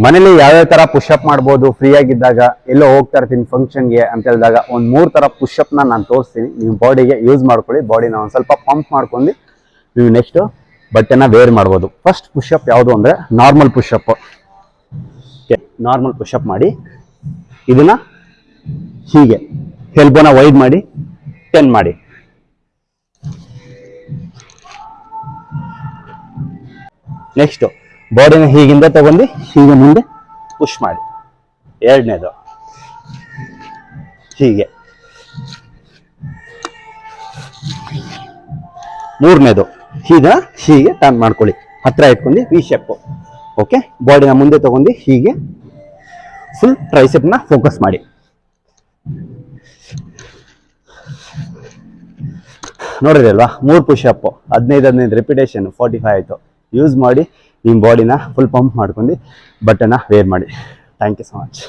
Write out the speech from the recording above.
ಮನೇಲಿ ಯಾವ್ಯಾವ ತರ ಪುಷಪ್ ಮಾಡ್ಬೋದು ಫ್ರೀ ಆಗಿದ್ದಾಗ, ಎಲ್ಲೋ ಹೋಗ್ತಾ ಇರ್ತೀನಿ ಫಂಕ್ಷನ್ಗೆ ಅಂತ ಹೇಳಿದಾಗ ಒಂದು 3 ತರ ಪುಷಪ್ನ ನಾನು ತೋರಿಸ್ತೀನಿ. ನೀವು ಬಾಡಿಗೆ ಯೂಸ್ ಮಾಡ್ಕೊಳ್ಳಿ. ಬಾಡಿನ ಒಂದು ಸ್ವಲ್ಪ ಪಂಪ್ ಮಾಡ್ಕೊಂಡು ನೀವು ನೆಕ್ಸ್ಟ್ ಬಟ್ಟೆನ ವೇರ್ ಮಾಡ್ಬೋದು. ಫಸ್ಟ್ ಪುಷಪ್ ಯಾವುದು ಅಂದರೆ ನಾರ್ಮಲ್ ಪುಷಪ್. ನಾರ್ಮಲ್ ಪುಷಪ್ ಮಾಡಿ ಇದನ್ನ ಹೀಗೆ ಎಲ್ಬೋನ ವೈಡ್ ಮಾಡಿ 10 ಮಾಡಿ. ನೆಕ್ಸ್ಟ್ ಬಾಡಿನ ಹೀಗಿಂದ ತಗೊಂಡು ಹೀಗೆ ಮುಂದೆ ಪುಷ್ ಮಾಡಿ. ಎರಡನೇದು ಹೀಗೆ. ಮೂರನೇದು ಹೀಗೆ ಟರ್ನ್ ಮಾಡ್ಕೊಳ್ಳಿ. ಹತ್ರ ಇಟ್ಕೊಂಡು ವಿ ಶೇಪ್. ಓಕೆ, ಬಾಡಿನ ಮುಂದೆ ತಗೊಂಡು ಹೀಗೆ ಫುಲ್ ಟ್ರೈಸೆಪ್ನ ಫೋಕಸ್ ಮಾಡಿ. ನೋಡಿದ್ರಿ ಅಲ್ವಾ, 3 ಪುಷಪ್ 15 ರಿಪಿಟೇಷನ್ 45 ಆಯಿತು. ಯೂಸ್ ಮಾಡಿ ನಿಮ್ಮ ಬಾಡಿನ ಫುಲ್ ಪಂಪ್ ಮಾಡ್ಕೊಂಡು ಬಟ್ಟೆನ ವೇರ್ ಮಾಡಿ. Thank you so much.